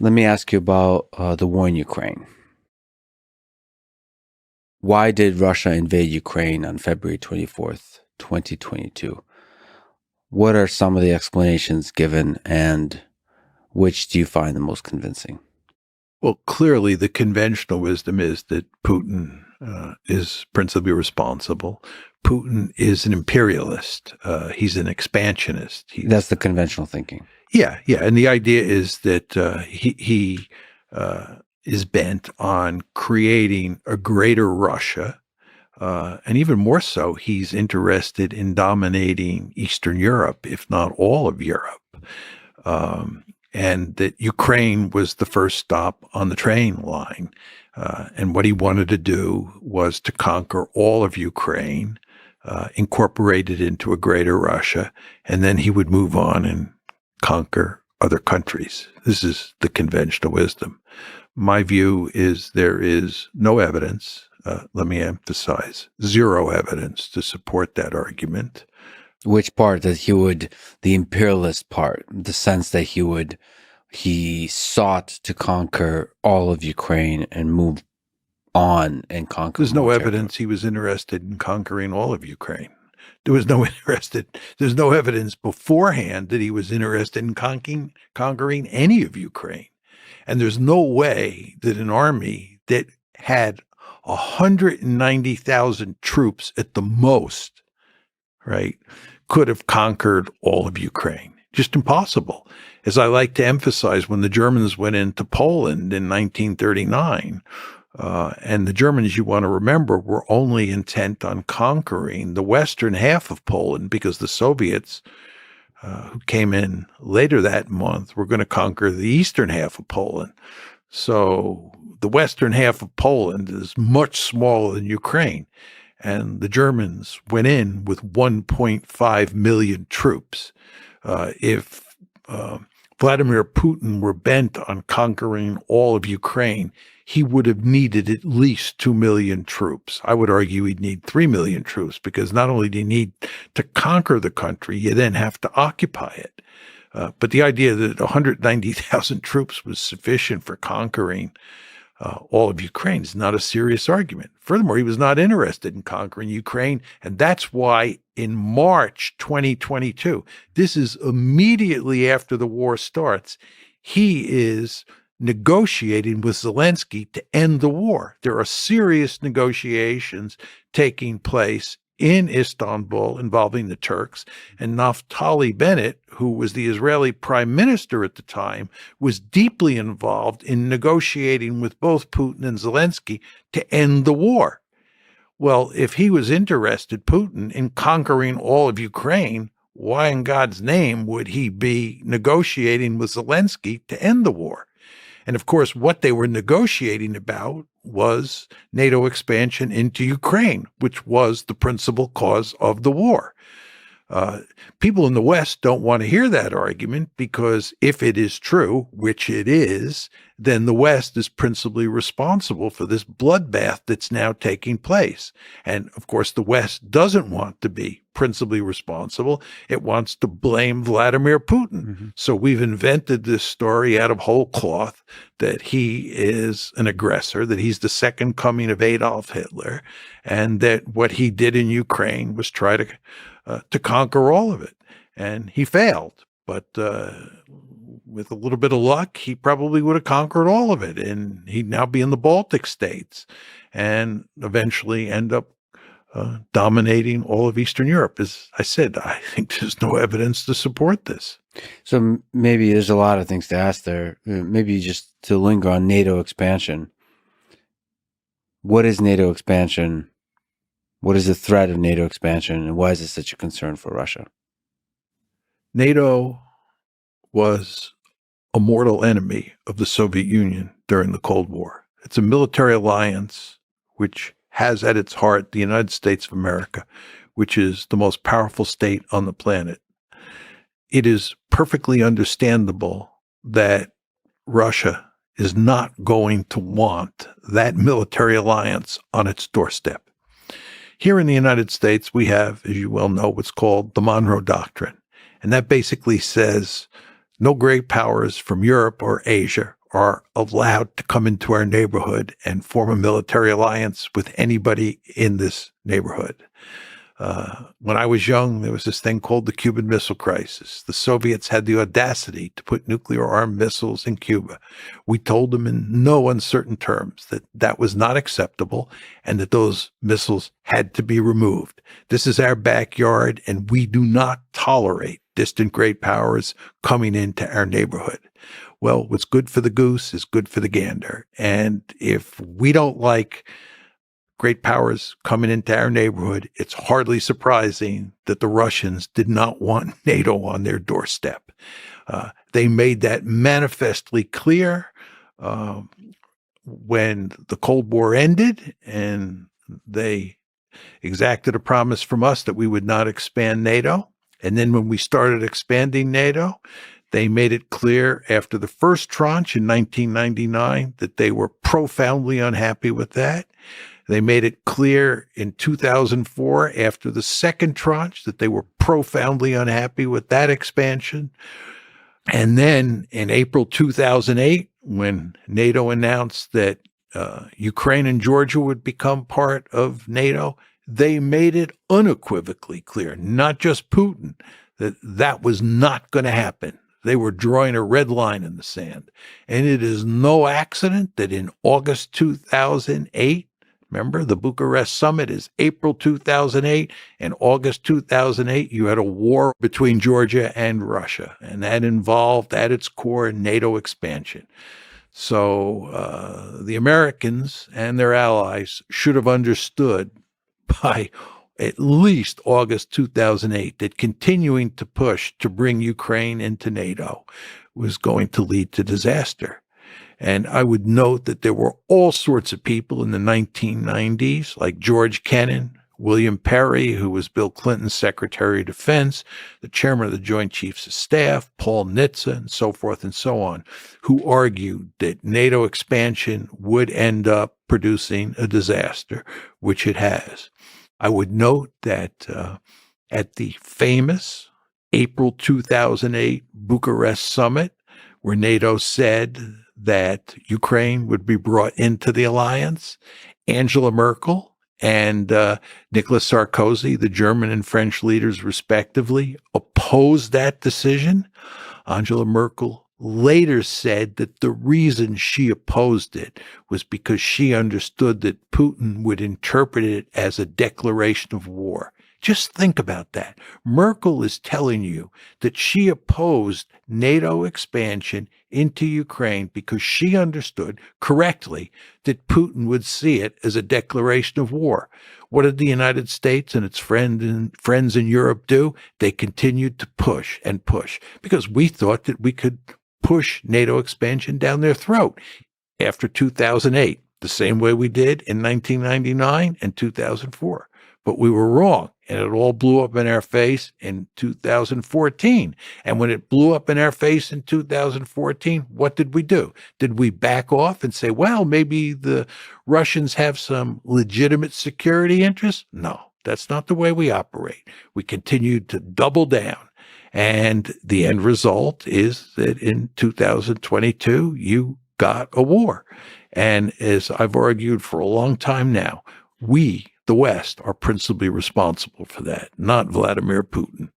Let me ask you about the war in Ukraine. Why did Russia invade Ukraine on February 24th, 2022? What are some of the explanations given, and which do you find the most convincing? Well, clearly the conventional wisdom is that Putin is principally responsible. Putin is an imperialist. He's an expansionist. That's the conventional thinking. Yeah. And the idea is that he is bent on creating a greater Russia. And even more so, he's interested in dominating Eastern Europe, if not all of Europe. And that Ukraine was the first stop on the train line. And what he wanted to do was to conquer all of Ukraine, incorporate it into a greater Russia, and then he would move on and conquer other countries. This is the conventional wisdom. My view is there is no evidence, let me emphasize, zero evidence to support that argument. Which part that the imperialist part, the sense that he sought to conquer all of Ukraine and move on and conquer. There's no evidence he was interested in conquering all of Ukraine. There's no evidence beforehand that he was interested in conquering any of Ukraine. And there's no way that an army that had 190,000 troops at the most, right, could have conquered all of Ukraine. Just impossible. As I like to emphasize, when the Germans went into Poland in 1939, and the Germans, you want to remember, were only intent on conquering the western half of Poland because the Soviets, who came in later that month, were going to conquer the eastern half of Poland. So the western half of Poland is much smaller than Ukraine. And the Germans went in with 1.5 million troops. If Vladimir Putin were bent on conquering all of Ukraine, he would have needed at least 2 million troops. I would argue he'd need 3 million troops, because not only do you need to conquer the country, you then have to occupy it. But the idea that 190,000 troops was sufficient for conquering all of Ukraine is not a serious argument. Furthermore, he was not interested in conquering Ukraine, and that's why in March 2022, this is immediately after the war starts, he is negotiating with Zelensky to end the war. There are serious negotiations taking place in Istanbul involving the Turks, and Naftali Bennett, who was the Israeli prime minister at the time, was deeply involved in negotiating with both Putin and Zelensky to end the war. Well, if he was interested, Putin, in conquering all of Ukraine, why in God's name would he be negotiating with Zelensky to end the war? And of course, what they were negotiating about was NATO expansion into Ukraine, which was the principal cause of the war. People in the West don't want to hear that argument, because if it is true, which it is, then the West is principally responsible for this bloodbath that's now taking place. And of course, the West doesn't want to be principally responsible. It wants to blame Vladimir Putin. Mm-hmm. So we've invented this story out of whole cloth that he is an aggressor, that he's the second coming of Adolf Hitler, and that what he did in Ukraine was try to conquer all of it. And he failed. But with a little bit of luck, he probably would have conquered all of it. And he'd now be in the Baltic states and eventually end up dominating all of Eastern Europe. As I said, I think there's no evidence to support this. So maybe there's a lot of things to ask there. Maybe just to linger on NATO expansion. What is NATO expansion? What is the threat of NATO expansion, and why is it such a concern for Russia? NATO was a mortal enemy of the Soviet Union during the Cold War. It's a military alliance which has at its heart the United States of America, which is the most powerful state on the planet. It is perfectly understandable that Russia is not going to want that military alliance on its doorstep. Here in the United States, we have, as you well know, what's called the Monroe Doctrine. And that basically says no great powers from Europe or Asia are allowed to come into our neighborhood and form a military alliance with anybody in this neighborhood. When I was young, there was this thing called the Cuban Missile Crisis. The Soviets had the audacity to put nuclear-armed missiles in Cuba. We told them in no uncertain terms that that was not acceptable and that those missiles had to be removed. This is our backyard, and we do not tolerate distant great powers coming into our neighborhood. Well, what's good for the goose is good for the gander. And if we don't like great powers coming into our neighborhood, it's hardly surprising that the Russians did not want NATO on their doorstep. They made that manifestly clear when the Cold War ended, and they exacted a promise from us that we would not expand NATO. And then when we started expanding NATO, they made it clear after the first tranche in 1999 that they were profoundly unhappy with that. They made it clear in 2004 after the second tranche that they were profoundly unhappy with that expansion. And then in April 2008, when NATO announced that Ukraine and Georgia would become part of NATO, they made it unequivocally clear, not just Putin, that that was not going to happen. They were drawing a red line in the sand. And it is no accident that in August 2008, remember, the Bucharest summit is April 2008, and August 2008, you had a war between Georgia and Russia, and that involved at its core NATO expansion. So the Americans and their allies should have understood by at least August 2008 that continuing to push to bring Ukraine into NATO was going to lead to disaster. And I would note that there were all sorts of people in the 1990s, like George Kennan, William Perry, who was Bill Clinton's Secretary of Defense, the chairman of the Joint Chiefs of Staff, Paul Nitze, and so forth and so on, who argued that NATO expansion would end up producing a disaster, which it has. I would note that at the famous April 2008 Bucharest summit, where NATO said that Ukraine would be brought into the alliance, Angela Merkel and Nicolas Sarkozy, the German and French leaders respectively, opposed that decision. Angela Merkel later said that the reason she opposed it was because she understood that Putin would interpret it as a declaration of war. Just think about that. Merkel is telling you that she opposed NATO expansion into Ukraine because she understood correctly that Putin would see it as a declaration of war. What did the United States and its friends in Europe do? They continued to push and push because we thought that we could push NATO expansion down their throat after 2008, the same way we did in 1999 and 2004. But we were wrong, and it all blew up in our face in 2014. And when it blew up in our face in 2014, what did we do? Did we back off and say, well, maybe the Russians have some legitimate security interests? No, that's not the way we operate. We continued to double down. And the end result is that in 2022, you got a war. And as I've argued for a long time now, we, the West, are principally responsible for that, not Vladimir Putin.